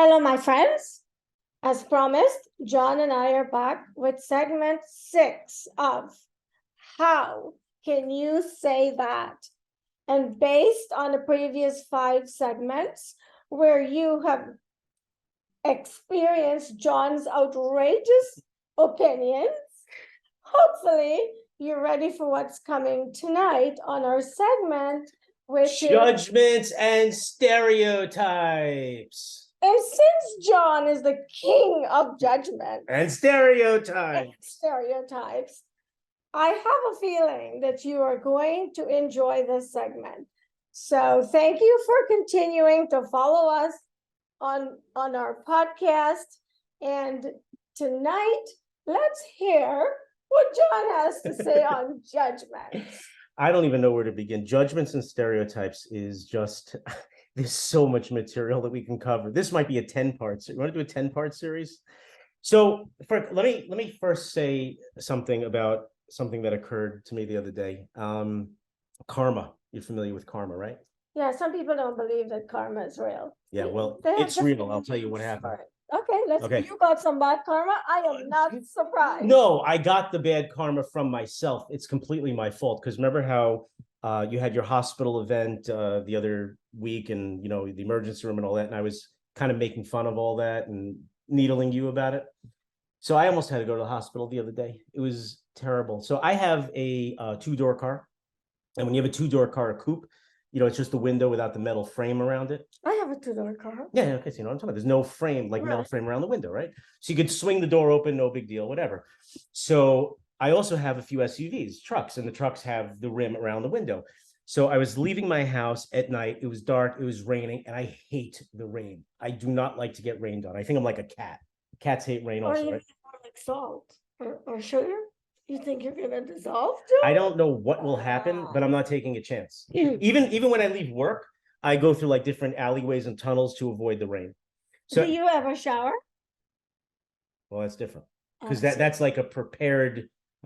Hello, my friends. As promised, John and I are back with segment 6 of How Can You Say That? And based on the previous 5 segments, where you have experienced John's outrageous opinions, hopefully you're ready for what's coming tonight on our segment, which Judgements and Stereotypes. And since Jon is the king of judgment and stereotypes, I have a feeling that you are going to enjoy this segment. So thank you for continuing to follow us on our podcast. And tonight, let's hear what Jon has to say on judgment. I don't even know where to begin. Judgments and Stereotypes is just... There's so much material that we can cover. This might be a 10-part. You want to do a 10-part series? So let me first say something about something that occurred to me the other day. Karma. You're familiar with karma, right? Yeah, some people don't believe that karma is real. Yeah, well, it's real. I'll tell you what happened. Okay, you got some bad karma. I am not surprised. No, I got the bad karma from myself. It's completely my fault. Because remember how you had your hospital event the other week, and the emergency room and all that, and I was kind of making fun of all that and needling you about it. So I almost had to go to the hospital the other day. It was terrible. So I have a 2-door car, and when you have a 2-door car, a coupe, it's just the window without the metal frame around it. I have a 2-door car. Yeah, okay, so you know what I'm talking about. There's no frame, like metal frame around the window, right? So you could swing the door open, no big deal, whatever. So I also have a few SUVs, trucks, and the trucks have the rim around the window. So I was leaving my house at night. It was dark. It was raining, and I hate the rain. I do not like to get rained on. I think I'm like a cat. Cats hate rain also, right? Or like salt or sugar? You think you're gonna dissolve? I don't know what will happen, but I'm not taking a chance. Even when I leave work, I go through like different alleyways and tunnels to avoid the rain. So do you ever shower? Well, that's different because that's like a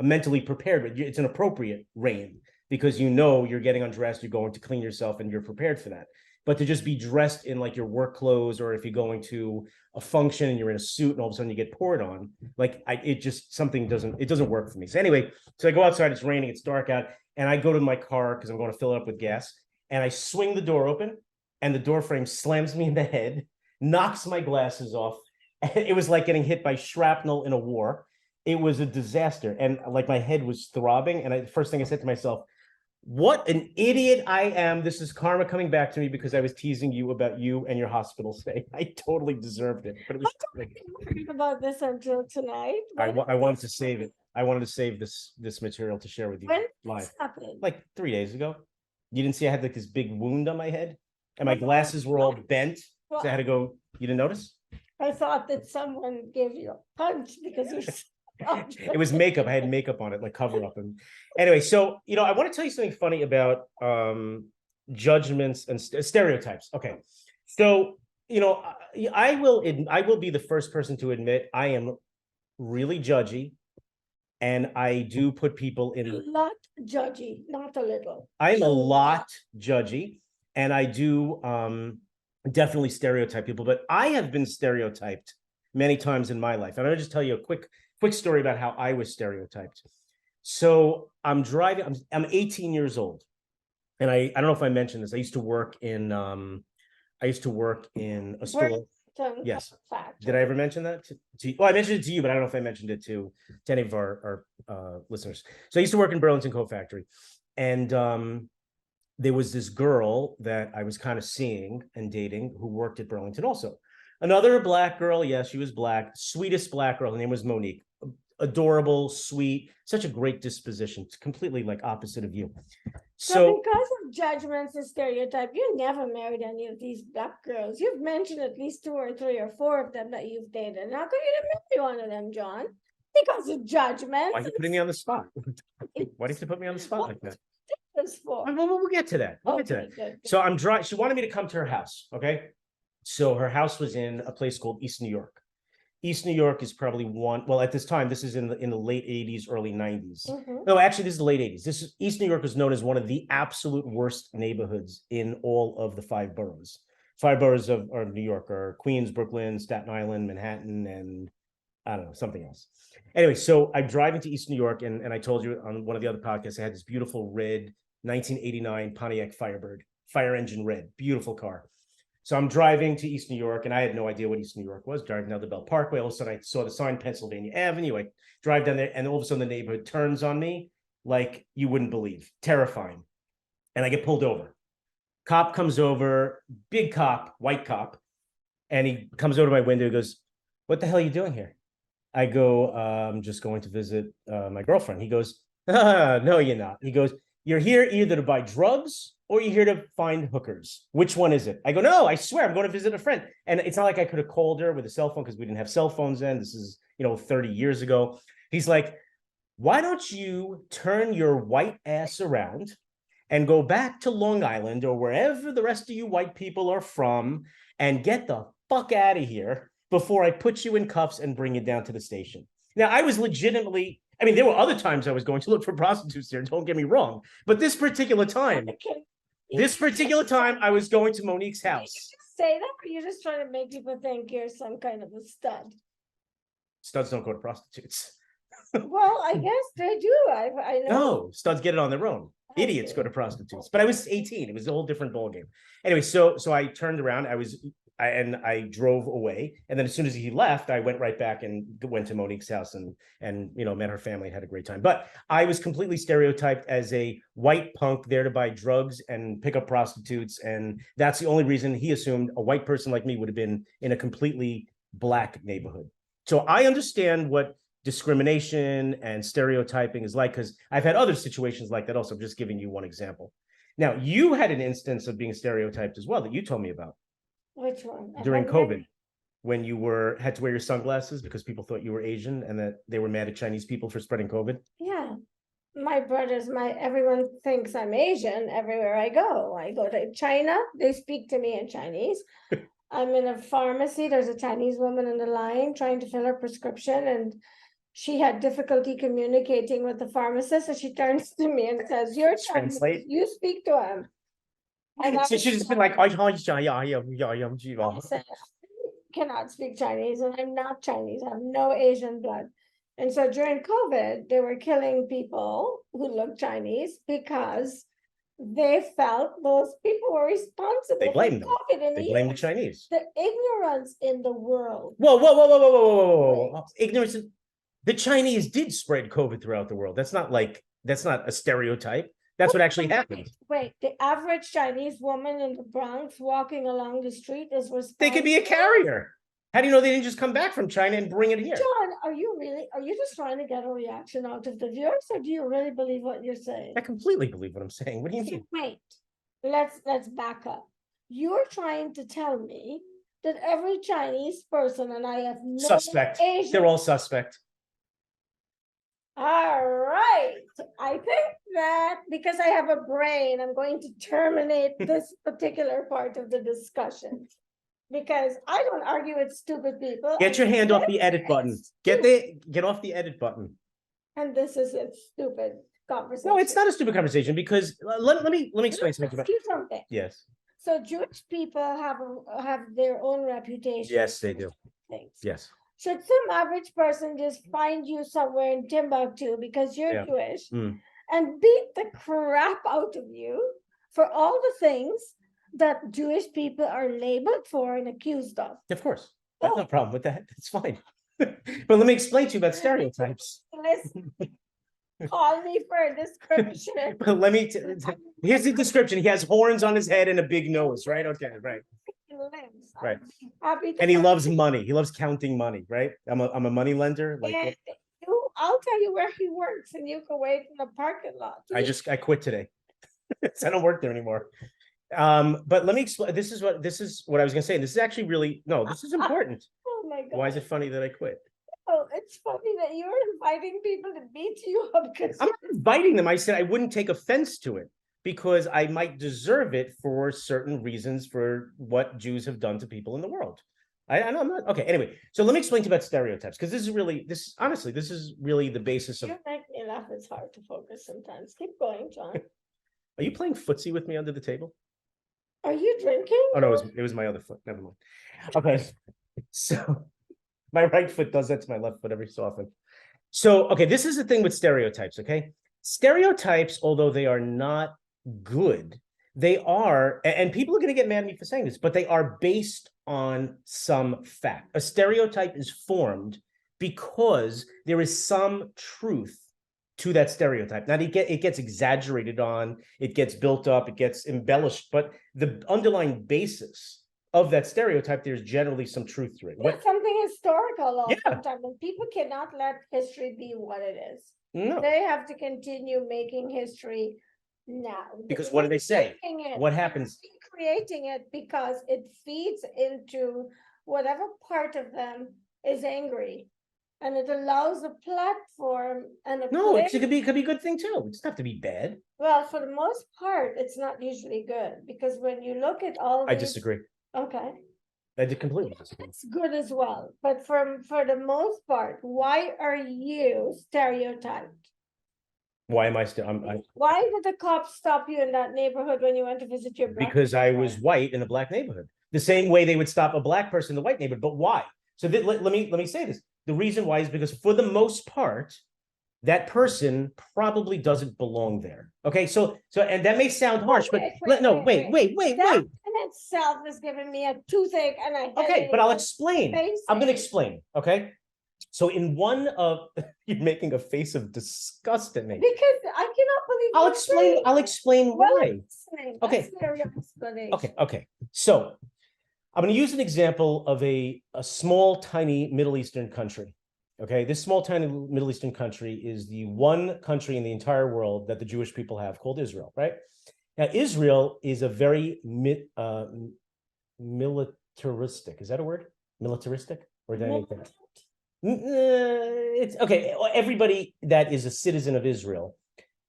mentally prepared. It's an appropriate rain because you're getting undressed, you're going to clean yourself, and you're prepared for that. But to just be dressed in like your work clothes, or if you're going to a function and you're in a suit and all of a sudden you get poured on, it doesn't work for me. So anyway, so I go outside, it's raining, it's dark out, and I go to my car because I'm going to fill it up with gas, and I swing the door open, and the door frame slams me in the head, knocks my glasses off. It was like getting hit by shrapnel in a war. It was a disaster, and like my head was throbbing, and the first thing I said to myself, what an idiot I am. This is karma coming back to me because I was teasing you about you and your hospital stay. I totally deserved it. But it was think about this until tonight. I wanted to save it. I wanted to save this material to share with you. When live. Happened? Like 3 days ago. You didn't see I had like this big wound on my head, and my glasses were all bent. So I had to go. You didn't notice? I thought that someone gave you a punch because you're it was makeup. I had makeup on it, like cover up. And anyway, so I want to tell you something funny about judgments and stereotypes. Okay, so I will be the first person to admit I am really judgy, and I do put people in a lot judgy, not a little. I'm a lot judgy, and I do definitely stereotype people, but I have been stereotyped many times in my life. And I'll just tell you a quick story about how I was stereotyped. So I'm driving, I'm 18 years old. And I don't know if I mentioned this. I used to work in a store. Yes. Did I ever mention that to you? Well, I mentioned it to you, but I don't know if I mentioned it to any of our listeners. So I used to work in Burlington Coat Factory. And there was this girl that I was kind of seeing and dating who worked at Burlington also. Another Black girl. Yes, she was Black. Sweetest Black girl. Her name was Monique. Adorable, sweet, such a great disposition. It's completely like opposite of you. So because of judgments and stereotype, you never married any of these Black girls. You've mentioned at least 2 or 3 or 4 of them that you've dated. How come you didn't marry one of them, Jon? Because of judgments. Why are you putting me on the spot? Why did you put me on the spot like that? For? We'll get to that. Good. So I'm driving. She wanted me to come to her house. Okay. So her house was in a place called East New York. East New York is probably at this time, this is in the late 80s, early 90s. No, actually, this is the late 80s. East New York is known as one of the absolute worst neighborhoods in all of the 5 boroughs. five boroughs of New York are Queens, Brooklyn, Staten Island, Manhattan, and I don't know, something else. Anyway, so I'm driving to East New York, and I told you on one of the other podcasts, I had this beautiful red 1989 Pontiac Firebird, fire engine red, beautiful car. So I'm driving to East New York, and I had no idea what East New York was. Driving down the Bell Parkway, all of a sudden I saw the sign Pennsylvania Avenue. I drive down there, and all of a sudden the neighborhood turns on me like you wouldn't believe, terrifying. And I get pulled over. Cop comes over, big cop, white cop, and he comes over to my window. He goes, "What the hell are you doing here?" I go, "I'm just going to visit my girlfriend." He goes, "No, you're not." He goes, "You're here either to buy drugs or you're here to find hookers. Which one is it?" I go, "No, I swear I'm going to visit a friend." And it's not like I could have called her with a cell phone because we didn't have cell phones then. This is, 30 years ago. He's like, "Why don't you turn your white ass around and go back to Long Island or wherever the rest of you white people are from and get the fuck out of here before I put you in cuffs and bring you down to the station." Now, I was legitimately, there were other times I was going to look for prostitutes there, don't get me wrong. But this particular time, I was going to Monique's house. Did you say that, or you're just trying to make people think you're some kind of a stud? Studs don't go to prostitutes. Well, I guess they do. I know. No, studs get it on their own. Idiots go to prostitutes. But I was 18. It was a whole different ballgame. Anyway, so I turned around. I drove away. And then as soon as he left, I went right back and went to Monique's house and met her family and had a great time. But I was completely stereotyped as a white punk there to buy drugs and pick up prostitutes. And that's the only reason he assumed a white person like me would have been in a completely black neighborhood. So I understand what discrimination and stereotyping is like, because I've had other situations like that also. I'm just giving you one example. Now, you had an instance of being stereotyped as well that you told me about. Which one? During COVID, when you had to wear your sunglasses because people thought you were Asian and that they were mad at Chinese people for spreading COVID. Yeah. Everyone thinks I'm Asian everywhere I go. I go to China, they speak to me in Chinese. I'm in a pharmacy, there's a Chinese woman in the line trying to fill her prescription, and she had difficulty communicating with the pharmacist, so she turns to me and says, "You're Chinese, you speak to him." And so she's just been like, I said, "Cannot speak Chinese, and I'm not Chinese. I have no Asian blood." And so during COVID, they were killing people who looked Chinese because they felt those people were responsible. They blamed them. COVID. They blamed the Chinese. The ignorance in the world. Whoa. Ignorance. The Chinese did spread COVID throughout the world. That's not a stereotype. That's what actually happened. Wait, the average Chinese woman in the Bronx walking along the street is responsible. They could be a carrier. How do you know they didn't just come back from China and bring it here? Jon, are you just trying to get a reaction out of the viewers, or do you really believe what you're saying? I completely believe what I'm saying. What do you mean? Wait, let's back up. You're trying to tell me that every Chinese person, and I have no suspect. Asian... They're all suspect. All right. I think that because I have a brain, I'm going to terminate this particular part of the discussion. Because I don't argue with stupid people. Get your hand off the edit button. Get off the edit button. And this is a stupid conversation. No, it's not a stupid conversation because let me explain something about something. Yes. So Jewish people have their own reputation. Yes, they do. Things. Yes. Should some average person just find you somewhere in Timbuktu because you're Jewish and beat the crap out of you for all the things that Jewish people are labeled for and accused of? Of course. I have no problem with that. It's fine. But let me explain to you about stereotypes. Listen, call me for a description. But let me, here's the description. He has horns on his head and a big nose, right? Okay, right. Right. And he loves money. He loves counting money, right? I'm a money lender. Like, I'll tell you where he works and you can wait in the parking lot. I quit today. I don't work there anymore. But let me explain. This is what I was gonna say. This is actually really this is important. Oh my God. Why is it funny that I quit? Oh, it's funny that you're inviting people to beat you up because I'm not inviting them. I said I wouldn't take offense to it because I might deserve it for certain reasons for what Jews have done to people in the world. I know I'm not okay. Anyway, so let me explain to you about stereotypes because this is really the basis of. You make me laugh. It's hard to focus sometimes. Keep going, Jon. Are you playing footsie with me under the table? Are you drinking? Oh no, it was my other foot. Never mind. Okay, so my right foot does that to my left foot every so often. So, okay, this is the thing with stereotypes, okay? Stereotypes, although they are not good, they are, and people are going to get mad at me for saying this, but they are based on some fact. A stereotype is formed because there is some truth to that stereotype. Now, it gets exaggerated on, it gets built up, it gets embellished, but the underlying basis of that stereotype, there's generally some truth to it. It's something historical all Yeah. the time, and people cannot let history be what it is. No. They have to continue making history now. Because what do they say? What happens? Creating it because it feeds into whatever part of them is angry. And it allows a platform and a No, place. it could be a good thing too. It doesn't have to be bad. Well, for the most part, it's not usually good, because when you look at all I these. disagree. Okay. I did completely disagree. It's good as well, but for the most part, why are you stereotyped? Why am I still? Why did the cops stop you in that neighborhood when you went to visit your brother? Because I was white in a black neighborhood. The same way they would stop a black person in the white neighborhood. But why? So let me say this. The reason why is because for the most part, that person probably doesn't belong there. Okay, so and that may sound harsh, but wait. That in itself is giving me a toothache, and I. Okay, but I'll explain. I'm going to explain. Okay, so in one of you're making a face of disgust at me because I cannot believe. I'll explain why. Okay. Okay. So I'm going to use an example of a small, tiny Middle Eastern country. Okay, this small, tiny Middle Eastern country is the one country in the entire world that the Jewish people have, called Israel, right? Now, Israel is a very militaristic. Is that a word? Militaristic? Or did I make that? It's okay. Everybody that is a citizen of Israel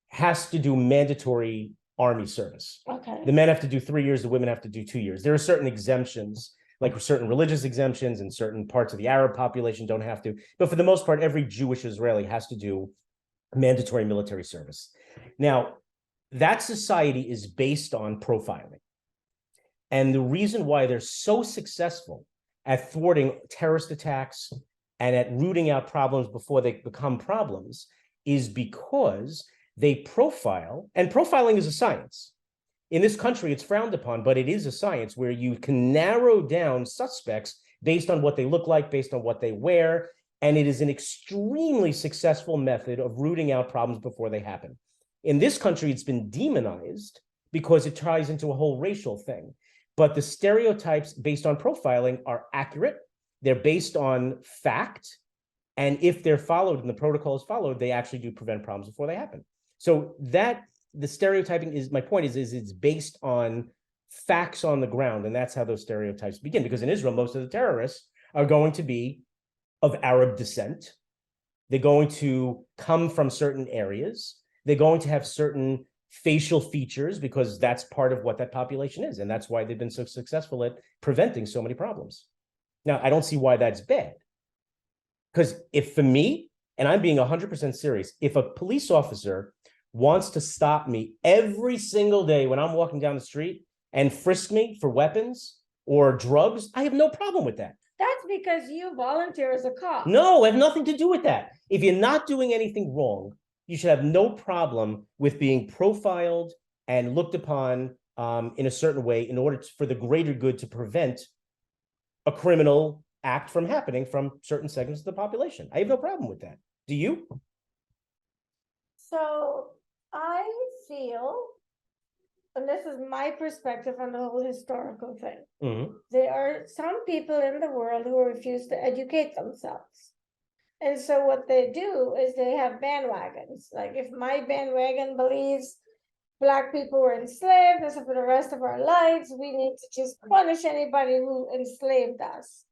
has to do mandatory army service. Okay. The men have to do 3 years, the women have to do 2 years. There are certain exemptions, like certain religious exemptions, and certain parts of the Arab population don't have to. But for the most part, every Jewish Israeli has to do mandatory military service. Now, that society is based on profiling. And the reason why they're so successful at thwarting terrorist attacks and at rooting out problems before they become problems is because they profile, and profiling is a science. In this country, it's frowned upon, but it is a science where you can narrow down suspects based on what they look like, based on what they wear, and it is an extremely successful method of rooting out problems before they happen. In this country, it's been demonized because it ties into a whole racial thing. But the stereotypes based on profiling are accurate. They're based on fact. And if they're followed and the protocol is followed, they actually do prevent problems before they happen. So that the stereotyping is, my point is it's based on facts on the ground. And that's how those stereotypes begin. Because in Israel, most of the terrorists are going to be of Arab descent. They're going to come from certain areas. They're going to have certain facial features because that's part of what that population is. And that's why they've been so successful at preventing so many problems. Now, I don't see why that's bad. Because if for me, and I'm being 100% serious, if a police officer wants to stop me every single day when I'm walking down the street and frisk me for weapons or drugs, I have no problem with that. That's because you volunteer as a cop. No, I have nothing to do with that. If you're not doing anything wrong, you should have no problem with being profiled and looked upon in a certain way in order for the greater good to prevent a criminal act from happening from certain segments of the population. I have no problem with that. Do you? So I feel, and this is my perspective on the whole historical thing, there are some people in the world who refuse to educate themselves. And so what they do is they have bandwagons. Like if my bandwagon believes Black people were enslaved, and so for the rest of our lives, we need to just punish anybody who enslaved us.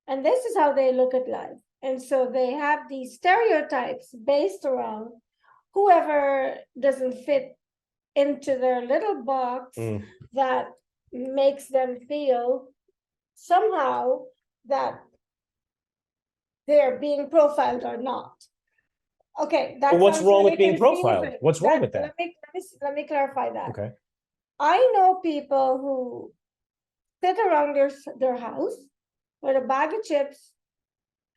And this is how they look at life. And so they have these stereotypes based around whoever doesn't fit into their little box that makes them feel somehow that they're being profiled or not. Okay, that's what's wrong with being profiled? What's wrong with that? Let me clarify that. Okay. I know people who sit around their house with a bag of chips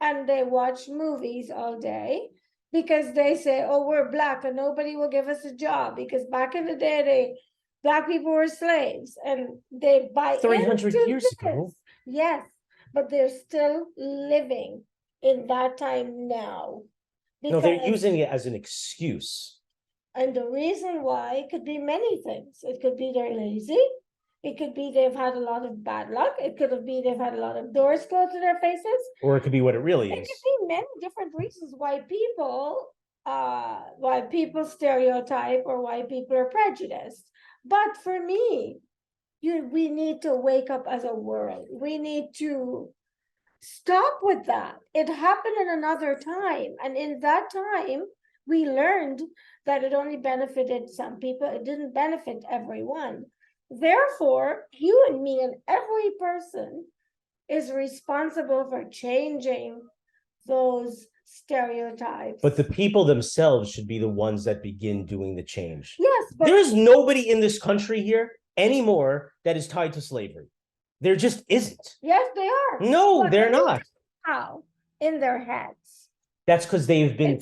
and they watch movies all day because they say, oh, we're black and nobody will give us a job because back in the day, black people were slaves and they buy 300 into years this. ago. Yes, but they're still living in that time now. No, they're Because, using it as an excuse. and the reason why could be many things. It could be they're lazy. It could be they've had a lot of bad luck. It could have been they've had a lot of doors closed to their faces. Or it could be what it really It is. could be many different reasons why people stereotype or why people are prejudiced. But for me, we need to wake up as a world. We need to stop with that. It happened in another time. And in that time, we learned that it only benefited some people. It didn't benefit everyone. Therefore, you and me and every person is responsible for changing those stereotypes. But the people themselves should be the ones that begin doing the change. Yes, but there is nobody in this country here anymore that is tied to slavery. There just isn't. Yes, they are. No, they're not. How? In their heads. That's because they have been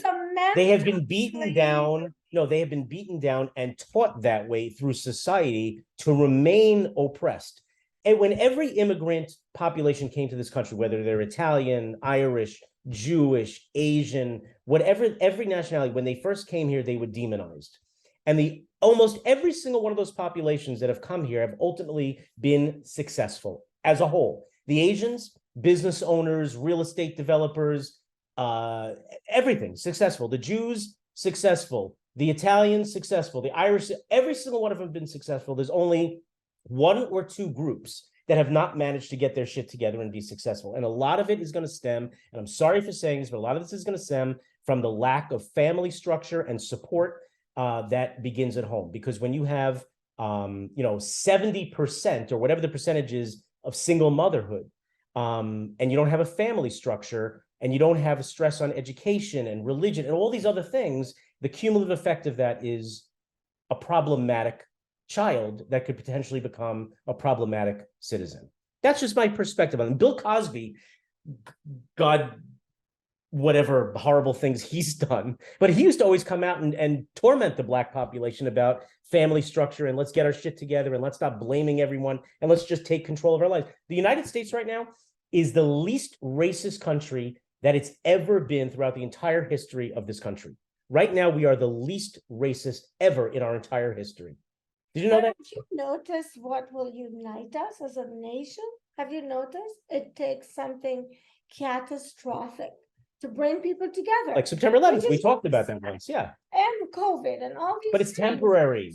beaten down. No, they have been beaten down and taught that way through society to remain oppressed. And when every immigrant population came to this country, whether they're Italian, Irish, Jewish, Asian, whatever, every nationality, when they first came here, they were demonized. And almost every single one of those populations that have come here have ultimately been successful as a whole. The Asians, business owners, real estate developers, everything successful. The Jews, successful. The Italians, successful. The Irish, every single one of them have been successful. There's only one or two groups that have not managed to get their shit together and be successful. And a lot of it is going to stem, and I'm sorry for saying this, but a lot of this is going to stem from the lack of family structure and support that begins at home. Because when you have, 70% or whatever the percentage is of single motherhood, and you don't have a family structure, and you don't have a stress on education and religion and all these other things, the cumulative effect of that is a problematic child that could potentially become a problematic citizen. That's just my perspective on it. Bill Cosby, God, whatever horrible things he's done, but he used to always come out and torment the Black population about family structure and let's get our shit together and let's stop blaming everyone and let's just take control of our lives. The United States right now is the least racist country that it's ever been throughout the entire history of this country. Right now, we are the least racist ever in our entire history. Did you know that? Have you noticed what will unite us as a nation? Have you noticed? It takes something catastrophic to bring people together. Like September 11th, we talked about that once, yeah. And COVID and all these But it's things. temporary.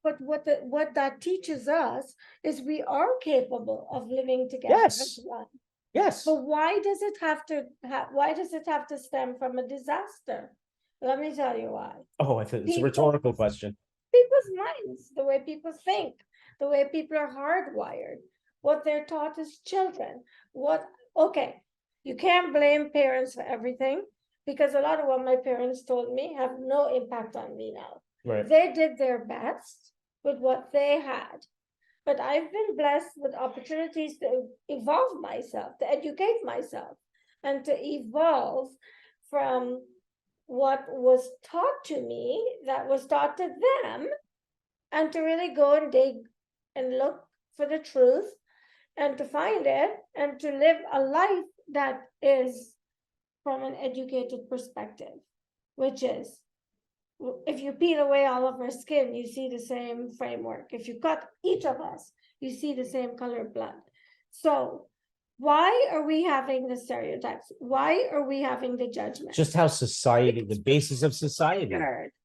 But what that teaches us is we are capable of living together as one. Yes. But why does it have to stem from a disaster? Let me tell you why. Oh, I think it's a rhetorical question. People's minds, the way people think, the way people are hardwired, what they're taught as children. Okay, you can't blame parents for everything because a lot of what my parents told me have no impact on me now. Right. They did their best with what they had. But I've been blessed with opportunities to evolve myself, to educate myself, and to evolve from what was taught to me, that was taught to them, and to really go and dig and look for the truth and to find it and to live a life that is from an educated perspective, which is, if you peel away all of our skin, you see the same framework. If you cut each of us, you see the same color of blood. So why are we having the stereotypes? Why are we having the judgment? Just how society, the basis of society.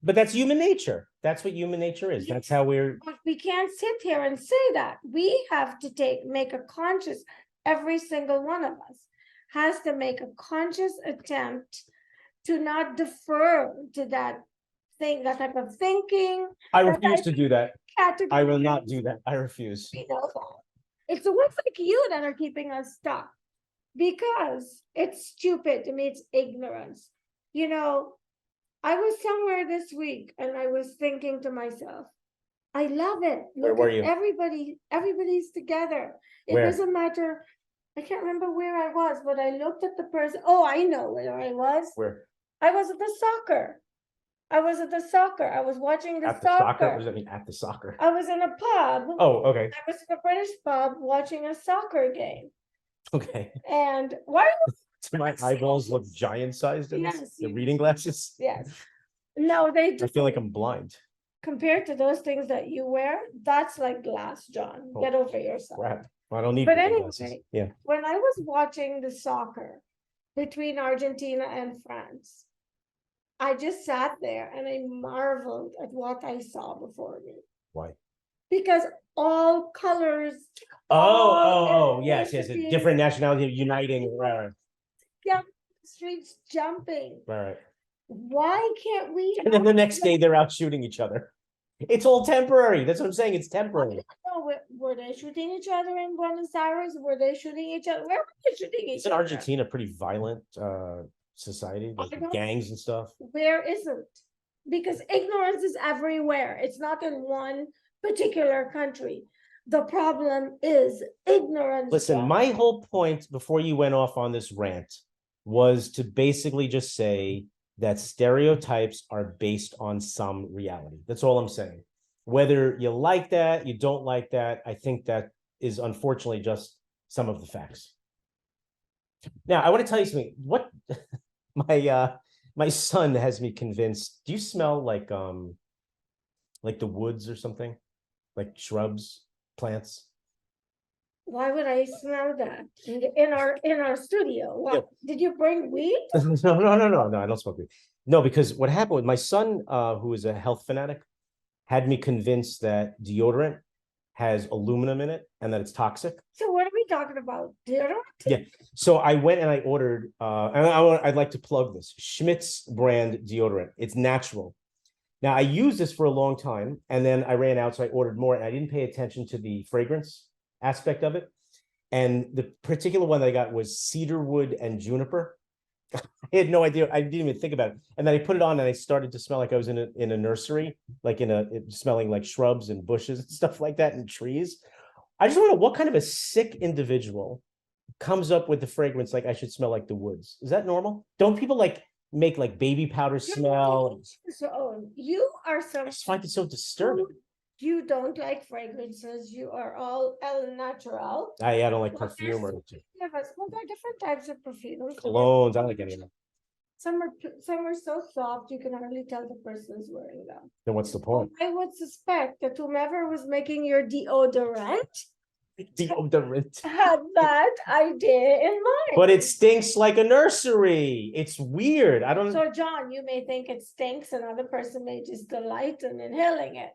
But that's human nature. That's what human nature is. That's how we're. But we can't sit here and say that. We have to make a conscious, every single one of us has to make a conscious attempt to not defer to that thing, that type of thinking. I refuse to do that. Category. I will not do that. I refuse. We know that. It's the ones like you that are keeping us stuck because it's stupid. To me, it's ignorance. I was somewhere this week and I was thinking to myself, I love it. Where Look were at you? everybody's together. It Where? doesn't matter. I can't remember where I was, but I looked at the person. Oh, I know where I was. Where? I was at the soccer. I was at the soccer. I was watching the At the soccer? What soccer. does that mean, at the soccer? I was in a pub. Oh, okay. I was in a British pub watching a soccer game. Okay. And why? Do my eyeballs look giant-sized in this? Yes, The you- reading glasses? Yes. No, they do. I feel like I'm blind. Compared to those things that you wear, that's like glass, John. Oh, Get over yourself. Crap. I don't need But reading anyway, glasses. Yeah. when I was watching the soccer between Argentina and France, I just sat there and I marveled at what I saw before me. Why? Because all colors. Yes. A different nationality uniting. Right. Yeah, streets jumping. Right. Why can't we? And then the next day they're out shooting each other. It's all temporary. That's what I'm saying. It's temporary. No, were they shooting each other in Buenos Aires? Were they shooting each other? Where were they shooting each Isn't other? Argentina a pretty violent society, like gangs and stuff? Where isn't? Because ignorance is everywhere. It's not in one particular country. The problem is ignorance. Listen, my whole point before you went off on this rant was to basically just say that stereotypes are based on some reality. That's all I'm saying. Whether you like that, you don't like that, I think that is unfortunately just some of the facts. Now, I want to tell you something. What my son has me convinced. Do you smell like the woods or something? Like shrubs, plants? Why would I smell that in our studio? What, Yeah. did you bring weed? No, I don't smoke weed. No, because what happened with my son, who is a health fanatic, had me convinced that deodorant has aluminum in it and that it's toxic. So what are we talking about? Deodorant? Yeah. So I went and I ordered, and I'd like to plug this Schmidt's brand deodorant. It's natural. Now I used this for a long time, and then I ran out, so I ordered more, and I didn't pay attention to the fragrance aspect of it. And the particular one that I got was cedarwood and juniper. I had no idea. I didn't even think about it. And then I put it on and I started to smell like I was in a nursery, like smelling like shrubs and bushes and stuff like that and trees. I just want to know what kind of a sick individual comes up with the fragrance like I should smell like the woods. Is that normal? Don't people like make like baby powder smell? So you are I just find it so disturbing. You don't like fragrances. You are all el natural. I don't like perfume or There are different types of perfumes. colognes. I don't like any of them. Some are so soft you can hardly tell the person's wearing them. Then what's the point? I would suspect that whomever was making your deodorant Deodorant. had that idea in mind. But it stinks like a nursery. It's weird. I don't. So, John, you may think it stinks, another person may just delight in inhaling it.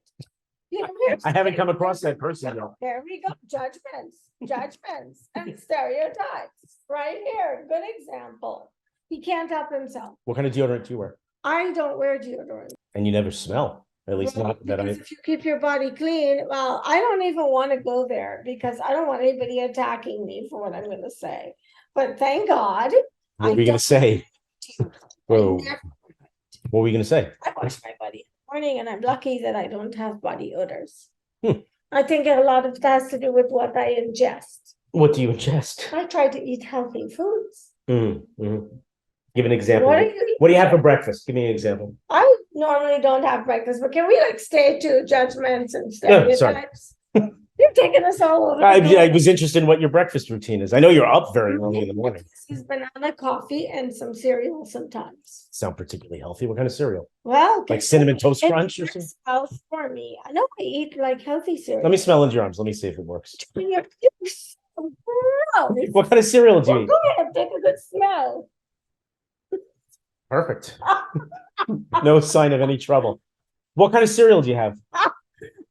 You know, I haven't come across that person though. There we go. Judgments and stereotypes. Right here. Good example. He can't help himself. What kind of deodorant do you wear? I don't wear deodorant. And you never smell. At least Well, not that I. because if you keep your body clean, well, I don't even want to go there because I don't want anybody attacking me for what I'm going to say. But thank God. What were we gonna say? Whoa. never- What were we gonna say? I wash my body in the morning, and I'm lucky that I don't have body odors. Hmm. I think a lot of that has to do with what I ingest. What do you ingest? I try to eat healthy foods. Give an example. What do you What do you have for breakfast? Give me an example. I normally don't have breakfast, but can we like stay to judgments and Yeah, sorry. stereotypes? You're taking us all over. I the was interested in what your breakfast routine is. I know you're up very early in the morning. This is banana coffee and some cereal sometimes. Sound particularly healthy. What kind of cereal? Well, Like cinnamon toast it crunch or something? works out for me. I know I eat like healthy cereal. Let me smell into your arms. Let me see if it works. You're so gross. What kind of cereal do you Well, eat? go ahead, take a good smell. Perfect. No sign of any trouble. What kind of cereal do you have? I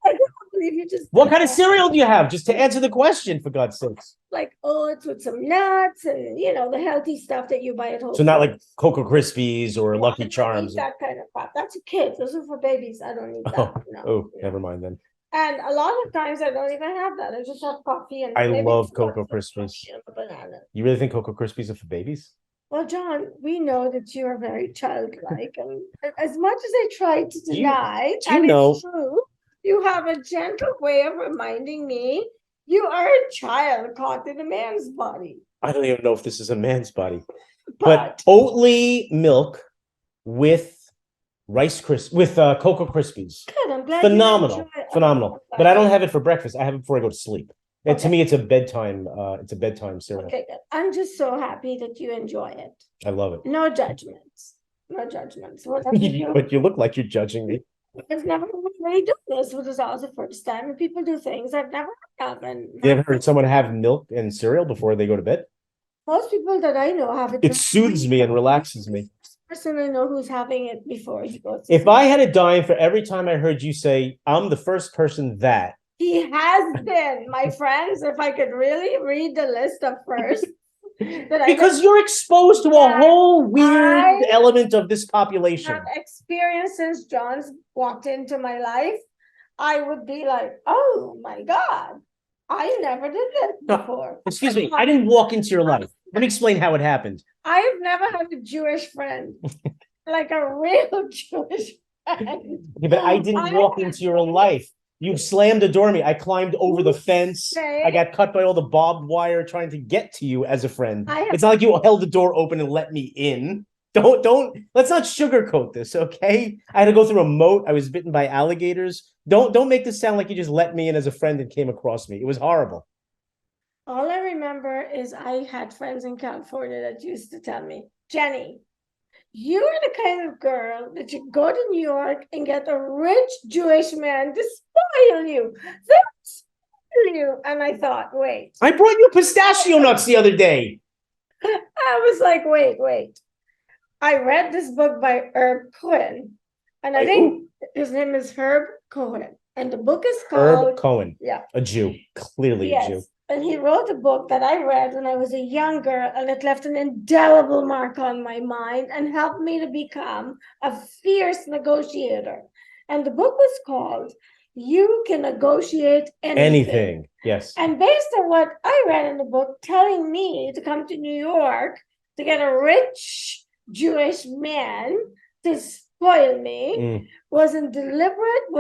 can't believe you just What kind of cereal do you have? Just to answer the question, for God's sakes. like oats with some nuts and the healthy stuff that you buy at home. So not like Cocoa Krispies or Lucky Charms. That kind of crap. That's a kid. Those are for babies. I don't need that. Oh, No. oh, never mind then. And a lot of times I don't even have that. I just have coffee and I maybe love some Cocoa coffee Krispies. and a banana. You really think Cocoa Krispies are for babies? Well, John, we know that you are very childlike, and as much as I try to you- deny, do you and know- it's true, You have a gentle way of reminding me you are a child caught in a man's body. I don't even know if this is a man's body, But but Oatly milk with Rice Krispies with Cocoa Krispies. good, I'm glad Phenomenal, you enjoy it. phenomenal. But I don't have it for breakfast. I have it before I go to sleep. And to Okay. me, it's a bedtime. It's a bedtime cereal. Okay, good. I'm just so happy that you enjoy it. I love it. No judgments. No judgments. Whatever you do. But you look like you're judging me. I've never really done this, which is always the first time. And people do things I've never heard of. And You ever heard someone have milk and cereal before they go to bed? most people that I know have it. It soothes me and relaxes me. Person I know who's having it before he goes. If I had a dime for every time I heard you say, I'm the first person that. He has been, my friends, if I could really read the list of first. Because you're exposed to a whole weird element of this population. Have experienced since John's walked into my life, I would be like, oh my God, I never did this before. Excuse me, I didn't walk into your life. Let me explain how it happened. I've never had a Jewish friend, like a real Jewish friend. Yeah, but I didn't walk into your life. You slammed the door on me. I climbed over the fence. I got cut by all the barbed wire trying to get to you as a friend. It's not like you held the door open and let me in. Let's not sugarcoat this, okay? I had to go through a moat. I was bitten by alligators. Don't make this sound like you just let me in as a friend and came across me. It was horrible. All I remember is I had friends in California that used to tell me, Jenny, you're the kind of girl that you go to New York and get a rich Jewish man to spoil you. They'll spoil you. And I thought, wait. I brought you pistachio nuts the other day. I was like, wait. I read this book by Herb Cohen. And I think his name is Herb Cohen. And the book is called Herb Cohen. Yeah. A Jew. Clearly a Jew. And he wrote a book that I read when I was a young girl, and it left an indelible mark on my mind and helped me to become a fierce negotiator. And the book was called You Can Negotiate Anything. Yes. And based on what I read in the book, telling me to come to New York to get a rich Jewish man to spoil me wasn't direct,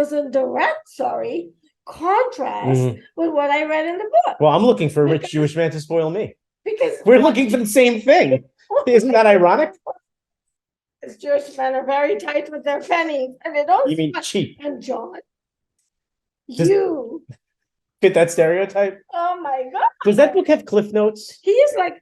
contrast with what I read in the book. Well, I'm looking for a rich Jewish man to spoil me. Because we're looking for the same thing. Isn't that ironic? Because Jewish men are very tight with their pennies, and they don't. You mean cheap? And John, you fit that stereotype? Oh my God! Does that book have cliff notes? He is like,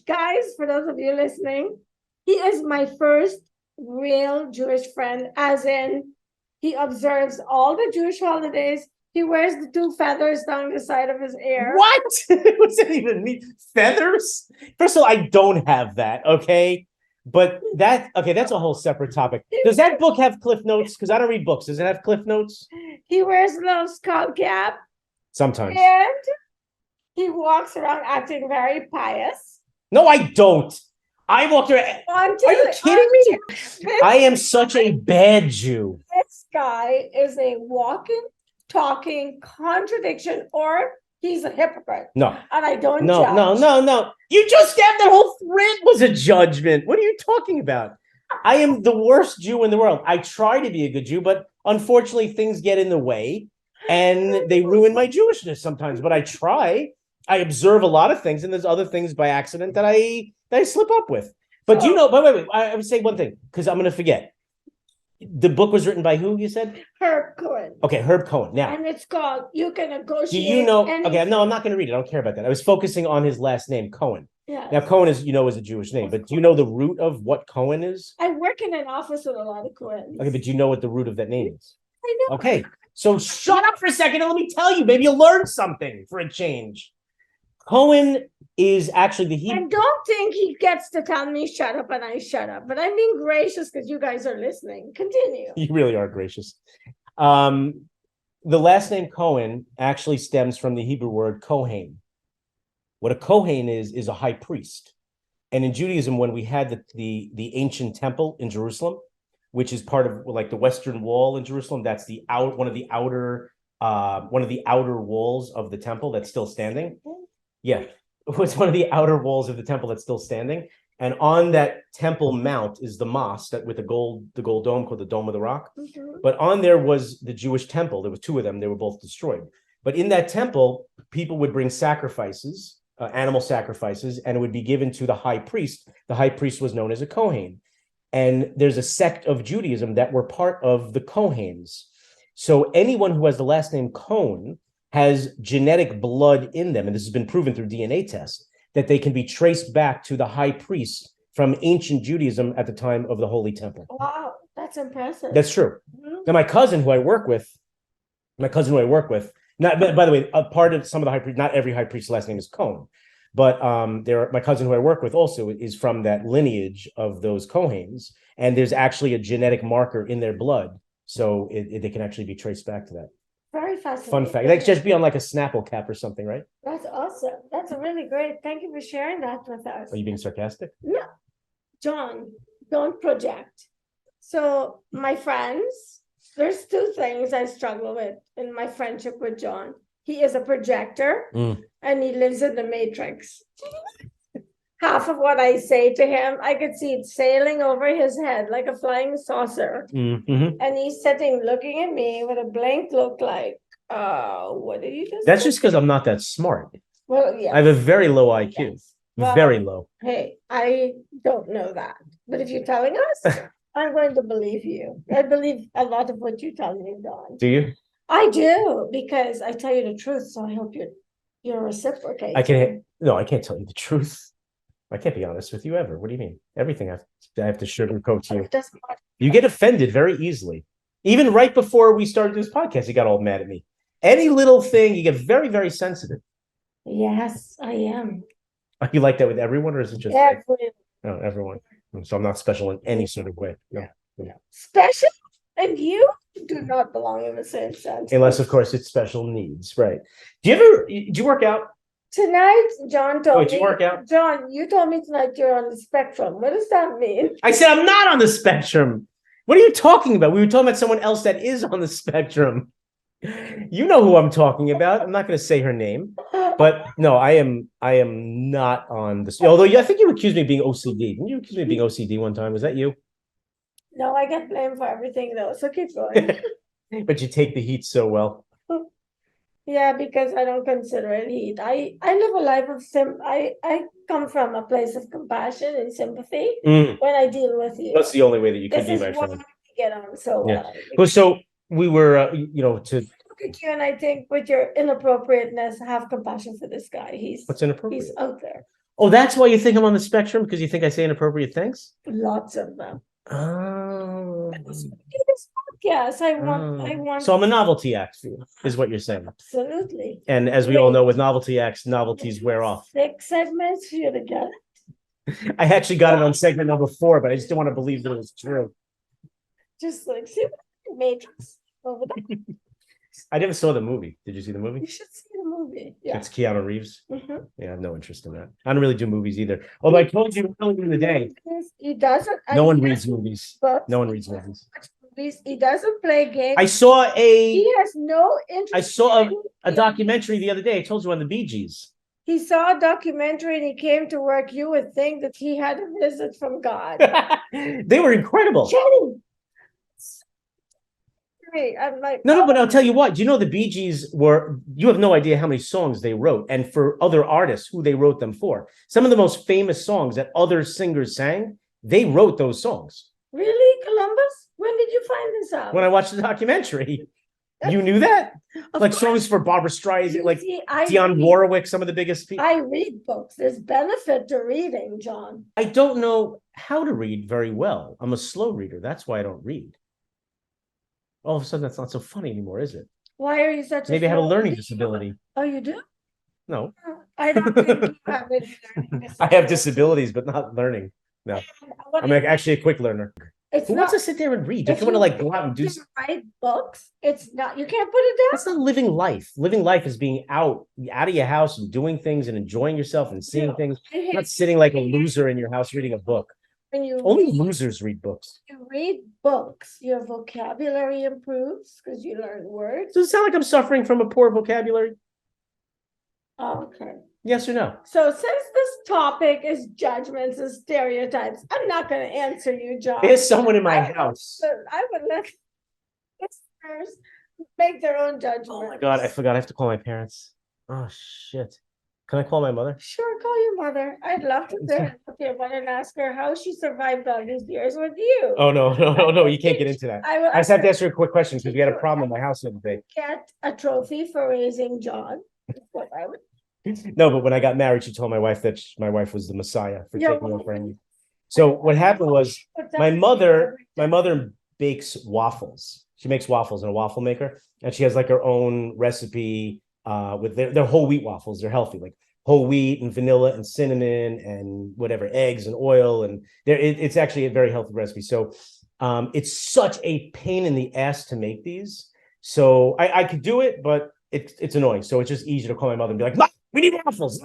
guys. For those of you listening, he is my first real Jewish friend. As in, he observes all the Jewish holidays. He wears the 2 feathers down the side of his ear. What? What does that even mean? Feathers? First of all, I don't have that, okay? But that's a whole separate topic. Does that book have cliff notes? Because I don't read books. Does it have cliff notes? He wears a little skull cap. Sometimes. And he walks around acting very pious. No, I don't. I walk around. Are you kidding me? I am such a bad Jew. This guy is a walking, talking contradiction, or he's a hypocrite. No. And I don't judge. No. You just said that whole thread was a judgment. What are you talking about? I am the worst Jew in the world. I try to be a good Jew, but unfortunately things get in the way and they ruin my Jewishness sometimes. But I try. I observe a lot of things, and there's other things by accident that I slip up with. But wait, I would say one thing, because I'm going to forget. The book was written by who, you said? Herb Cohen. Okay, Herb Cohen. Now, and it's called You Can Negotiate. Do you know? Okay, no, I'm not going to read it. I don't care about that. I was focusing on his last name, Cohen. Yeah. Now, Cohen is a Jewish name, but do you know the root of what Cohen is? I work in an office with a lot of Cohens. Okay, but do you know what the root of that name is? I know. Okay, so shut up for a second and let me tell you. Maybe you'll learn something for a change. Cohen is actually the Hebrew. I don't think he gets to tell me shut up and I shut up, but I'm being gracious because you guys are listening. Continue. You really are gracious. The last name Cohen actually stems from the Hebrew word Kohen. What a Kohen is a high priest. And in Judaism, when we had the ancient temple in Jerusalem, which is part of like the Western Wall in Jerusalem, that's one of the outer walls of the temple that's still standing. Yeah, it was one of the outer walls of the temple that's still standing. And on that temple mount is the mosque that with the gold dome called the Dome of the Rock. But on there was the Jewish temple. There were two of them. They were both destroyed. But in that temple, people would bring sacrifices, animal sacrifices, and it would be given to the high priest. The high priest was known as a Kohen. And there's a sect of Judaism that were part of the Kohens. So anyone who has the last name Cohen has genetic blood in them, and this has been proven through DNA tests, that they can be traced back to the high priests from ancient Judaism at the time of the Holy Temple. Wow, that's impressive. That's true. Now, my cousin who I work with, not, by the way, a part of some of the high priests, not every high priest's last name is Cohen, but my cousin who I work with also is from that lineage of those Kohens, and there's actually a genetic marker in their blood, so they can actually be traced back to that. Very fascinating. Fun fact. That could just be on like a Snapple cap or something, right? That's awesome. That's a really great. Thank you for sharing that with us. Are you being sarcastic? No, Jon, don't project. So my friends, there's two things I struggle with in my friendship with Jon. He is a projector and he lives in the matrix. Half of what I say to him, I could see it sailing over his head like a flying saucer. And he's sitting looking at me with a blank look like, what did you just That's say? just because I'm not that smart. Well, yeah. I have a very low IQ. Yes. Well, very low. Hey, I don't know that. But if you're telling us, I'm going to believe you. I believe a lot of what you tell me, Don. Do you? I do, because I tell you the truth, so I hope you're reciprocating. I can't tell you the truth. I can't be honest with you ever. What do you mean? Everything I have to sugarcoat to you. You get offended very easily. Even right before we started this podcast, you got all mad at me. Any little thing, you get very, very sensitive. Yes, I am. Are you like that with everyone, or is it just Everyone. No, everyone? So I'm not special in any sort of way. No. Special? And you do not belong in the same sense. Unless, of course, it's special needs, right? Do you work out? Tonight, Jon told me. Did you work out? Jon, you told me tonight you're on the spectrum. What does that mean? I said I'm not on the spectrum. What are you talking about? We were talking about someone else that is on the spectrum. You know who I'm talking about. I'm not going to say her name, but no, I am not on the. Although I think you accused me of being OCD. Didn't you accuse me of being OCD one time? Was that you? No, I get blamed for everything though. So keep going. But you take the heat so well. Yeah, because I don't consider it heat. I live a life of I come from a place of compassion and sympathy when I deal with you. That's the only way that you can This be is my why friend. we get on so well. Well, so we were, to Look at you, and I think with your inappropriateness, have compassion for this guy. What's inappropriate? He's out there. Oh, that's why you think I'm on the spectrum, because you think I say inappropriate things? Lots of them. Oh. Yes, I want. So I'm a novelty act for you, is what you're saying. Absolutely. And as we all know, with novelty acts, novelties wear off. 6 segments for you to get it. I actually got it on segment number 4, but I just didn't want to believe that it was true. Just like see Matrix over there. I never saw the movie. Did you see the movie? You should see the movie. Yeah. It's Keanu Reeves. Yeah, I have no interest in that. I don't really do movies either. Although I told you earlier in the day, he doesn't. no one reads movies. No one reads movies. He doesn't play games. He has no interest. I saw a documentary the other day. I told you on the Bee Gees. He saw a documentary and he came to work. You would think that he had a visit from God. They were incredible. Jenny. I'm like, no, but I'll tell you what. Do you know the Bee Gees you have no idea how many songs they wrote, and for other artists who they wrote them for. Some of the most famous songs that other singers sang, they wrote those songs. Really? Columbus? When did you find this out? When I watched the documentary. You knew that? Like songs for Barbara Streisand, like Dionne Warwick, some of the biggest people. I read books. There's benefit to reading, Jon. I don't know how to read very well. I'm a slow reader. That's why I don't read. All of a sudden, that's not so funny anymore, is it? Why are you such a Maybe I have a learning disability. Oh, you do? No. I don't think you have any learning disability. I have disabilities, but not learning. No. I'm actually a quick learner. Who wants to sit there and read? If you want to like go out and do write books, it's not, you can't put it down. That's not living life. Living life is being out of your house and doing things and enjoying yourself and seeing things. Not sitting like a loser in your house reading a book. Only losers read books. You read books, your vocabulary improves because you learn words. Does it sound like I'm suffering from a poor vocabulary? Okay. Yes or no? So since this topic is judgments and stereotypes, I'm not going to answer you, John. There's someone in my house. I would let listeners make their own judgment. Oh my God, I forgot. I have to call my parents. Oh shit. Can I call my mother? Sure, call your mother. I'd love to sit with your mother and ask her how she survived all these years with you. Oh no, you can't get into that. I will I just have to ask her a quick question because we had a problem in my house the other day. get a trophy for raising John. That's what I would. No, but when I got married, she told my wife that my wife was the Messiah for taking over for me. So what happened was my mother bakes waffles. She makes waffles in a waffle maker, and she has like her own recipe with their whole wheat waffles. They're healthy, like whole wheat and vanilla and cinnamon and whatever, eggs and oil, and it's actually a very healthy recipe. So it's such a pain in the ass to make these. So I could do it, but it's annoying. So it's just easier to call my mother and be like, "Mom, we need waffles."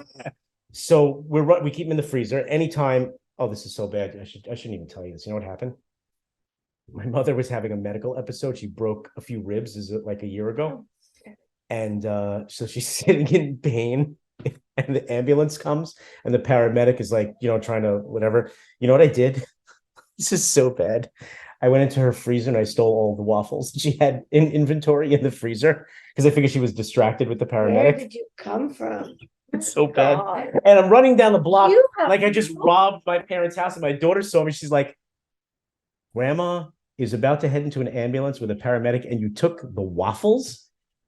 So we keep them in the freezer anytime. Oh, this is so bad. I shouldn't even tell you this. You know what happened? My mother was having a medical episode. She broke a few ribs, like a year ago. And so she's sitting in pain, and the ambulance comes, and the paramedic is like, trying to whatever. You know what I did? This is so bad. I went into her freezer and I stole all the waffles she had in inventory in the freezer because I figured she was distracted with the paramedic. Where did you come from? It's so bad. And I'm running down the block like I just robbed my parents' house, and my daughter saw me. She's like, "Grandma is about to head into an ambulance with a paramedic, and you took the waffles?"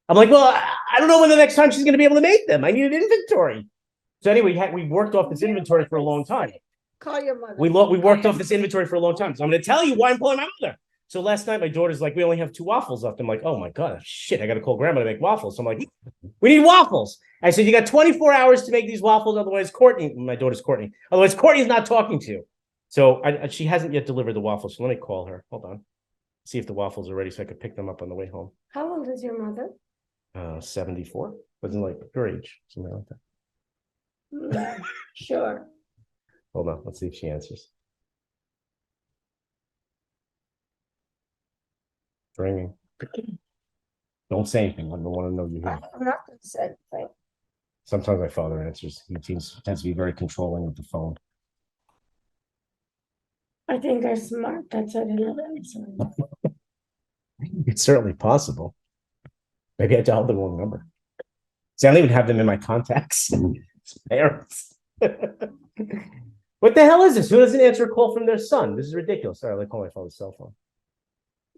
I'm like, "Well, I don't know when the next time she's going to be able to make them. I needed inventory." So anyway, we worked off this inventory for a long time. Call your mother. We worked off this inventory for a long time. So I'm going to tell you why I'm calling my mother. So last night, my daughter's like, "We only have 2 waffles left." I'm like, "Oh my God, shit, I got to call grandma to make waffles." So I'm like, "We need waffles." I said, "You got 24 hours to make these waffles. Otherwise, my daughter's Courtney. Otherwise, Courtney's not talking to you." So she hasn't yet delivered the waffles. So let me call her. Hold on. See if the waffles are ready so I could pick them up on the way home. How old is your mother? 74. Wasn't like her age. Something like that. Sure. Hold on. Let's see if she answers. Ringing. Don't say anything. I don't want to know you're here. I'm not going to say anything. Sometimes my father answers. He tends to be very controlling with the phone. I think they're smart. That's why they love answering. It's certainly possible. Maybe I dialed the wrong number. See, I don't even have them in my contacts. It's parents. What the hell is this? Who doesn't answer a call from their son? This is ridiculous. Sorry, I call my father's cell phone.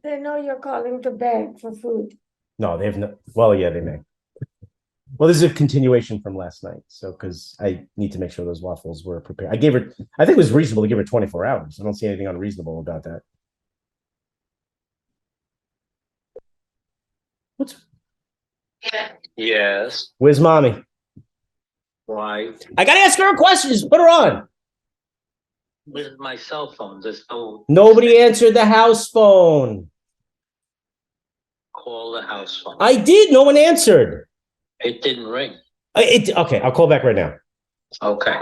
They know you're calling to beg for food. No, they have no. Well, yeah, they may. Well, this is a continuation from last night. So, because I need to make sure those waffles were prepared. I think it was reasonable to give her 24 hours. I don't see anything unreasonable about that. What's? Yes. Where's mommy? Why? I gotta ask her a question. Just put her on. With my cell phone, there's no. Nobody answered the house phone. Call the house phone. I did. No one answered. It didn't ring. Okay, I'll call back right now. Okay.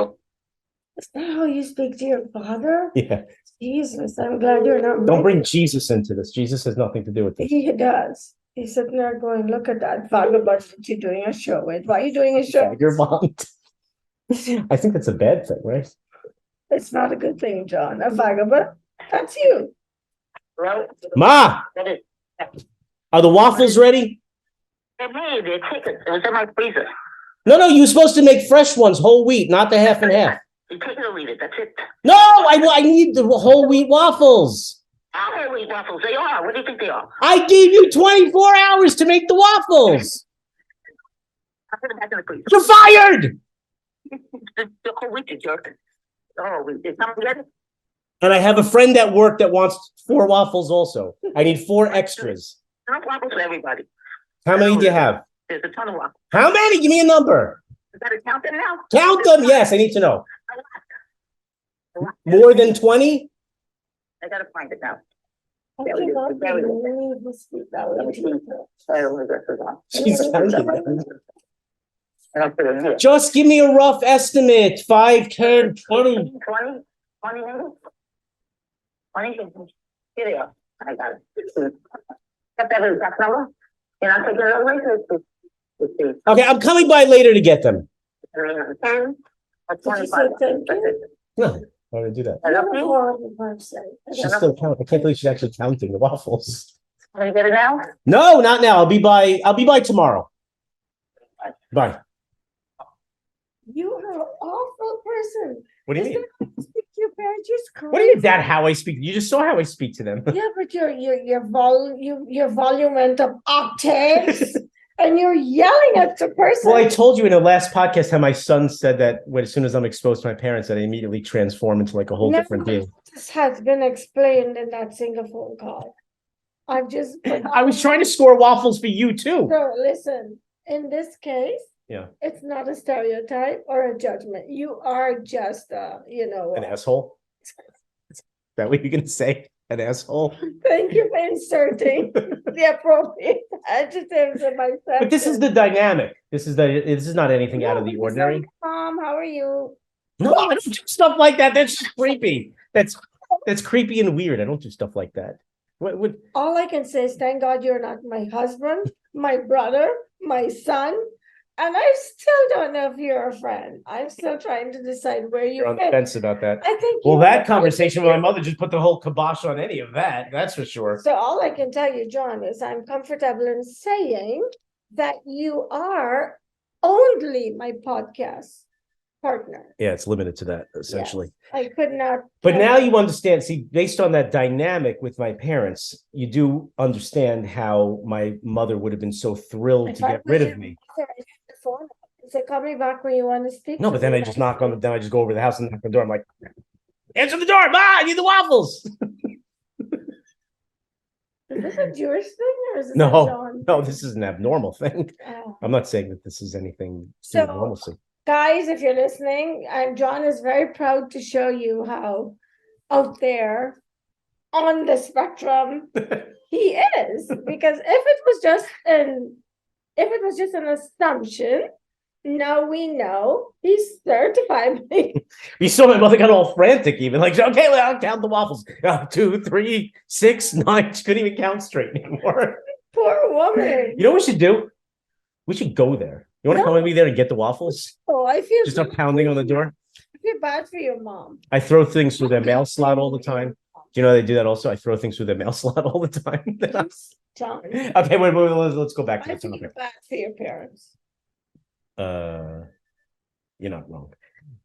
Is that how you speak to your father? Yeah. Jesus, I'm glad you're not. Don't bring Jesus into this. Jesus has nothing to do with this. He does. He's sitting there going, "Look at that vagabond that you're doing a show with. Why are you doing a show?" Your mom. I think that's a bad thing, right? It's not a good thing, John. A vagabond. That's you. Ma, are the waffles ready? They're made. They're chicken. It was in my freezer. No, you were supposed to make fresh ones, whole wheat, not the half and half. You take it or leave it. That's it. No, I need the whole wheat waffles. I'll whole wheat waffles. They are. What do you think they are? I gave you 24 hours to make the waffles. I'll put them back in the freezer. You're fired. The whole wheat, you jerk. The whole wheat. Is something yet? And I have a friend at work that wants 4 waffles also. I need 4 extras. Not waffles for everybody. How many do you have? There's a ton of waffles. How many? Give me a number. You got to count them now? Count them. Yes, I need to know. More than 20? I got to find it now. I There we go. cannot There we go. believe this speak that Let me way. see. Sorry, I'm gonna dress this on. She's counting them. And I'll put it in here. Just give me a rough estimate. 5, 10, 20. 20? 20 maybe? 20? Here they are. I got it. Got that exact number? And I'll take it away. Let's see. Okay, I'm coming by later to get them. 10, or Did you say 25. thank you? No, why would I do that? I You're love a you. horrible person. She's still counting. I can't believe she's actually counting the waffles. Can you get it now? No, not now. I'll be by tomorrow. Bye. You are an awful person. What do you Is mean? that how you speak to your parents? You're What do you mean crazy. that how I speak? You just saw how I speak to them. Yeah, but your volume went up octaves and you're yelling at the person. Well, I told you in the last podcast how my son said that when as soon as I'm exposed to my parents, that I immediately transform into like a whole different being. This has been explained in that single phone call. I've just I was trying to score waffles for you too. So listen, in this case, Yeah. it's not a stereotype or a judgment. You are just An asshole. Is that what you're gonna say? An asshole. Thank you for inserting the appropriate adjectives in my sentence. But this is the dynamic. This is not anything out of the No, ordinary. it's like, Mom, how are you? No, I don't do stuff like that. That's just creepy. That's creepy and weird. I don't do stuff like that. What? All I can say is thank God you're not my husband, my brother, my son. And I still don't know if you're a friend. I'm still trying to decide where You're you on the fit. fence about that. I think Well, you that are. conversation with my mother just put the whole kibosh on any of that. That's for sure. So all I can tell you, John, is I'm comfortable in saying that you are only my podcast partner. Yeah, it's limited to that essentially. Yes, I could not. But now you understand. See, based on that dynamic with my parents, you do understand how my mother would have been so thrilled to get rid of me. Say, call me back when you want to speak. No, to but then me. I just knock on the. Then I just go over to the house and knock on the door. I'm like, answer the door, Ma! I need the waffles. Is this a Jewish thing or is this a No, John no, thing? this is an abnormal thing. Oh. I'm not saying that this is anything to So- normalcy. Guys, if you're listening, John is very proud to show you how out there on the spectrum he is. Because if it was just an assumption, now we know he's certified. You saw my mother got all frantic, even like, okay, I'll count the waffles. 2, 3, 6, 9. She couldn't even count straight anymore. Poor woman. You know what we should do? We should go there. You want to come with me there and get the waffles? Oh, I feel Just start pounding on the door. I feel bad for your mom. I throw things through their mail slot all the time. Do you know they do that also? I throw things through their mail slot all the time. John, Okay, wait, let's go back to I the feel topic. bad for your parents. You're not wrong.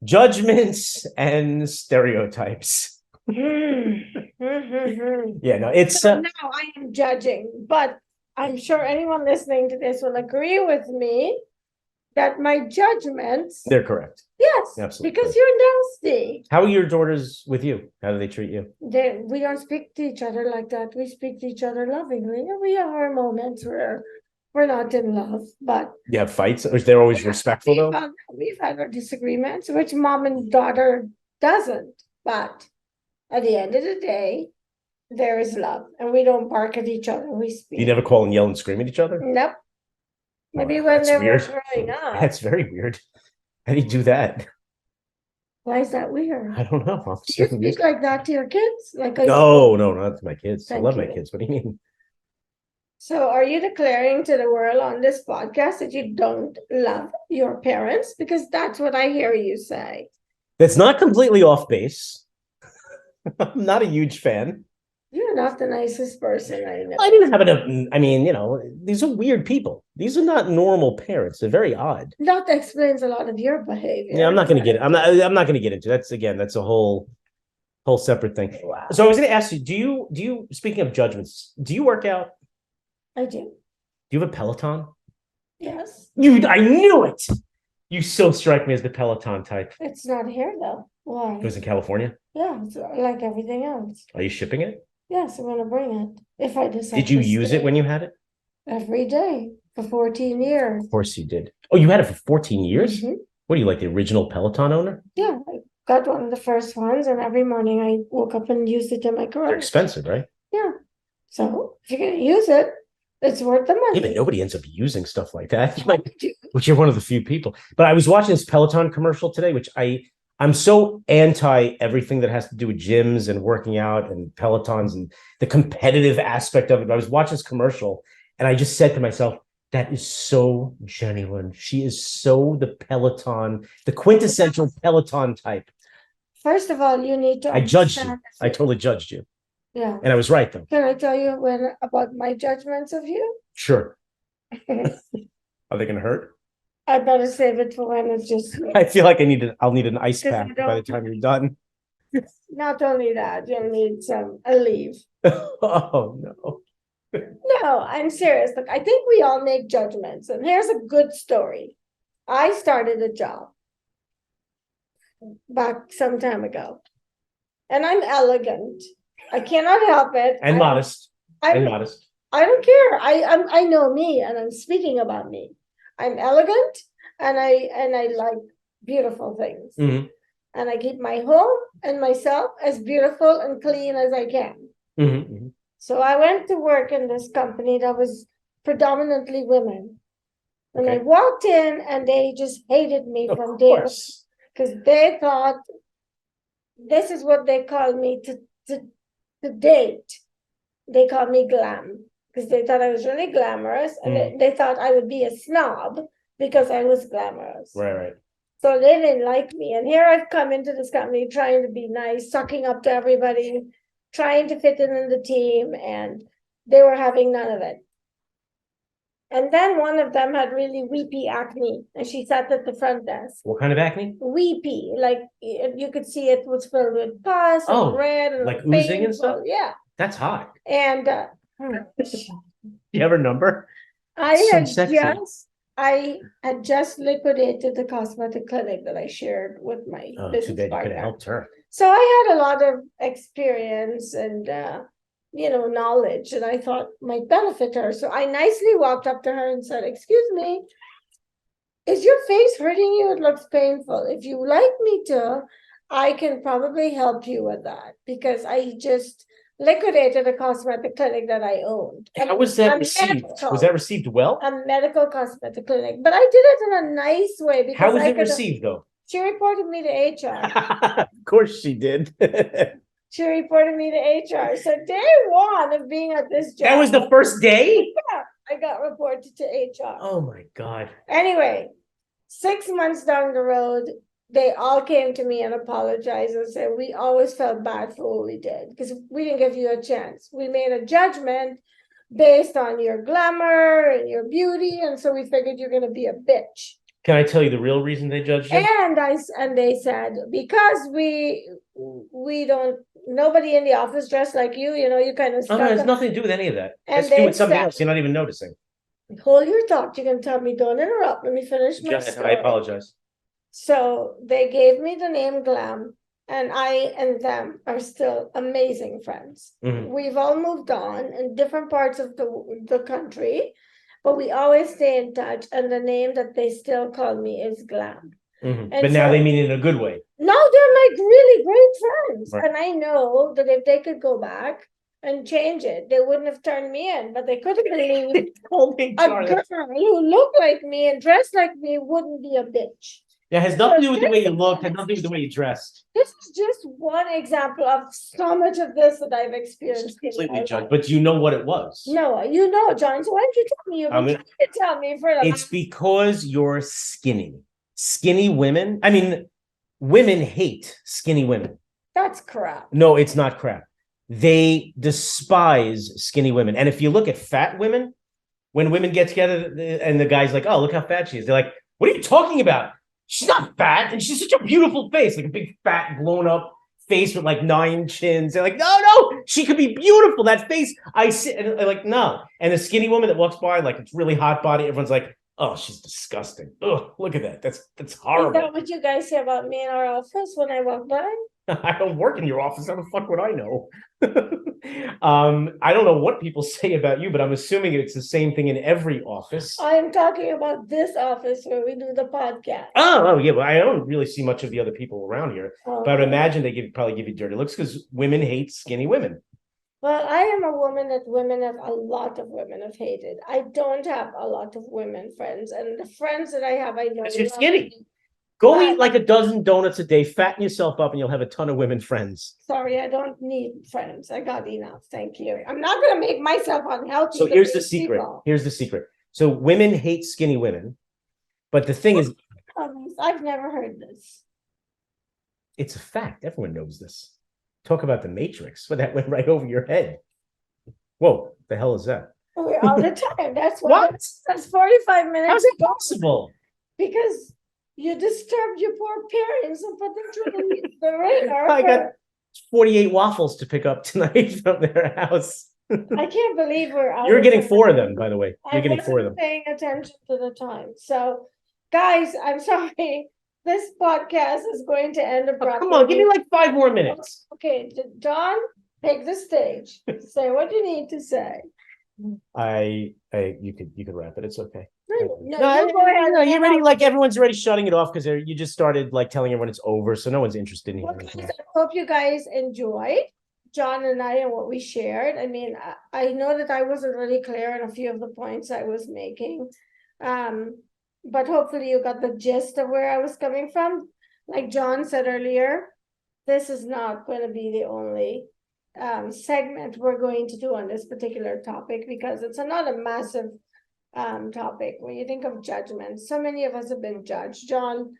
Judgments and stereotypes. Now Yeah, no, it's I am judging, but I'm sure anyone listening to this will agree with me that my judgments, they're correct. yes, Absolutely. because you're nasty. How are your daughters with you? How do they treat you? We don't speak to each other like that. We speak to each other lovingly. And we have our moments where we're not in love, but You have fights, or they're always respectful though? we've had our disagreements, which mom and daughter doesn't. But at the end of the day, there is love, and we don't bark at each other. We speak. You never call and yell and scream at each other? Nope. Maybe Wow, when that's they weird. were growing up. That's very weird. How do you do that? Why is that weird? I don't know. I'm Do you so speak like that to your kids? Like I No, not to my kids. I Thank love my you. kids. What do you mean? So are you declaring to the world on this podcast that you don't love your parents? Because that's what I hear you say. That's not completely off base. I'm not a huge fan. You're not the nicest person I know. I didn't have enough. I mean, these are weird people. These are not normal parents. They're very odd. That explains a lot of your behavior. Yeah, I'm not going to get it. I'm not going to get into that's a whole separate thing. Wow. So I was going to ask you, do you speaking of judgments, do you work out? I do. Do you have a Peloton? Yes. I knew it. You so strike me as the Peloton type. It's not here though. Why? It was in California. Yeah, it's like everything else. Are you shipping it? Yes, I'm gonna bring it if I decide. Did you to use stay. it when you had it? Every day for 14 years. Of course you did. Oh, you had it for 14 years? Mhm. What are you, like the original Peloton owner? Yeah, I got one of the first ones, and every morning I woke up and used it in my They're garage. expensive, right? Yeah. So if you're gonna use it, it's worth the money. Yeah, but nobody ends up using stuff like that. I do. Which you're one of the few people. But I was watching this Peloton commercial today, which I'm so anti everything that has to do with gyms and working out and Pelotons and the competitive aspect of it. I was watching this commercial and I just said to myself, That is so Jennylyn. She is so the Peloton, the quintessential Peloton type. First of all, you need to I judged you. understand. I totally judged you. Yeah. And I was right, though. Can I tell you about my judgments of you? Sure. Are they going to hurt? I better save it for when it's just. I feel like I'll need an ice 'Cause I pack by the don't- time you're done. Not only that, you'll need a leave. Oh, no. No, I'm serious. Look, I think we all make judgments, and here's a good story. I started a job back some time ago, and I'm elegant. I cannot help it. And modest. And I'm, modest. I don't care. I know me, and I'm speaking about me. I'm elegant, and I like beautiful things, Mhm. and I keep my home and myself as beautiful and clean as I can. Mhm, mhm. So I went to work in this company that was predominantly women. And I Okay. walked in and they just hated me Of from day one course. because they thought this is what they called me to date. They called me glam because they thought I was really glamorous, and they thought I would be a snob because I was glamorous. Right. So they didn't like me. And here I've come into this company trying to be nice, sucking up to everybody, trying to fit in the team, and they were having none of it. And then one of them had really weepy acne, and she sat at the front desk. What kind of acne? Weepy, like you could see it was filled with pus Oh, and red and like oozing and painful. stuff? Yeah. That's hot. And You have her number? So I had just liquidated the cosmetic clinic that I shared with my Oh, too business bad you could partner. have helped her. So I had a lot of experience and knowledge that I thought might benefit her. So I nicely walked up to her and said, "Excuse me, is your face hurting you? It looks painful. If you like me to, I can probably help you with that because I just liquidated a cosmetic clinic that I owned." How was that A received? medical- Was that received well? A medical cosmetic clinic, but I did it in a nice way because How was I it could. received, though? She reported me to HR. Of course she did. She reported me to HR. So day one of being at this job. That was the first day? I got reported to HR. Oh my God. Anyway, 6 months down the road, they all came to me and apologized and said, "We always felt bad for what we did because we didn't give you a chance. We made a judgment based on your glamour and your beauty, and so we figured you're going to be a bitch." Can I tell you the real reason they judged you? And they said, because we don't, nobody in the office dressed like you kind of Oh, stuck no, it has up. nothing to do with any of that. It And has to do they with something said- else you're not even noticing. Hold your thought. You can tell me, don't interrupt. Let me finish my I story. apologize. So they gave me the name Glam, and I and them are still amazing friends. Mhm. We've all moved on in different parts of the country, but we always stay in touch. And the name that they still call me is Glam. Mhm. And But now so- they mean it in a good way. No, they're like really great friends. Right. And I know that if they could go back and change it, they wouldn't have turned me in, but they couldn't believe a girl who looked like me and dressed like me wouldn't be a bitch. Yeah, it has nothing to do with the way you look, has nothing to do with the way you dressed. This is just one example of so much of this that I've experienced. in Completely my judged, life. but you know what it was. No, John, so why don't you tell me? You've been I'm gonna- trying to tell me for the It's because you're skinny. Skinny women. I mean, women hate skinny women. That's crap. No, it's not crap. They despise skinny women. And if you look at fat women, when women get together and the guy's like, "Oh, look how fat she is," they're like, "What are you talking about? She's not fat, and she's such a beautiful face, like a big fat blown up face with like 9 chins." They're like, "No, she could be beautiful. That face." I sit and I'm like, "No." And the skinny woman that walks by, like it's really hot body, everyone's like, "Oh, she's disgusting. Oh, look at that. That's Is horrible." that what you guys say about me in our office when I walk by? I don't work in your office. How the fuck would I know? I don't know what people say about you, but I'm assuming it's the same thing in every office. I'm talking about this office where we do the podcast. Oh, yeah. Well, I don't really see much of the other people around here, but I would Okay. imagine they probably give you dirty looks because women hate skinny women. Well, I am a woman that a lot of women have hated. I don't have a lot of women friends, and the friends that I have, I know. Because you're love skinny. me. Go But- eat like a dozen donuts a day, fatten yourself up, and you'll have a ton of women friends. Sorry, I don't need friends. I got enough. Thank you. I'm not gonna make myself unhealthy. So to here's the meet secret. people. Here's the secret. So women hate skinny women. But the thing is, I've never heard this. it's a fact. Everyone knows this. Talk about the Matrix. Well, that went right over your head. Whoa, the hell is that? We're out of time. That's What? That's 45 minutes. How's it possible? Because you disturbed your poor parents and put them through the ringer. I got 48 waffles to pick up tonight from their house. I can't believe we're out. You're of getting time. 4 of them, by the way. You're I getting 4 of wasn't them. paying attention to the time. So, guys, I'm sorry. This podcast is going to end Oh, abruptly. come on, give me like 5 more minutes. Okay, John, take the stage. Say what you need to say. You could wrap it. It's okay. No, No, you go ahead. no, you're already like everyone's already shutting it off because you just started like telling everyone it's over, so no one's interested in Well, hearing guys, it. I hope you guys enjoyed John and I and what we shared. I mean, I know that I wasn't really clear on a few of the points I was making. But hopefully you got the gist of where I was coming from. Like John said earlier, this is not going to be the only segment we're going to do on this particular topic because it's not a massive topic. When you think of judgment, so many of us have been judged. John.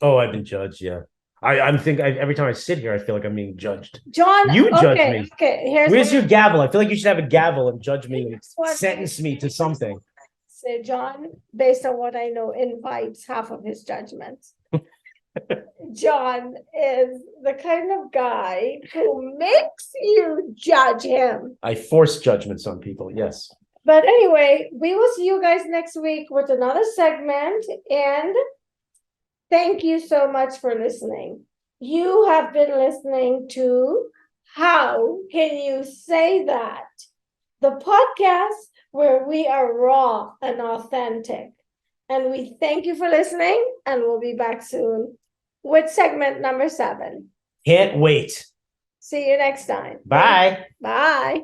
Oh, I've been judged. Yeah, I'm thinking every time I sit here, I feel like I'm being judged. John, You judge me. Okay, Where's your gavel? I feel like you should have a gavel and judge me and what- sentence me to something. Say John, based on what I know, invites half of his judgments. John is the kind of guy who makes you judge him. I force judgments on people. Yes. But anyway, we will see you guys next week with another segment. And thank you so much for listening. You have been listening to How Can You Say That? The podcast where we are raw and authentic. And we thank you for listening, and we'll be back soon with segment number 7. Can't wait. See you next time. Bye. Bye.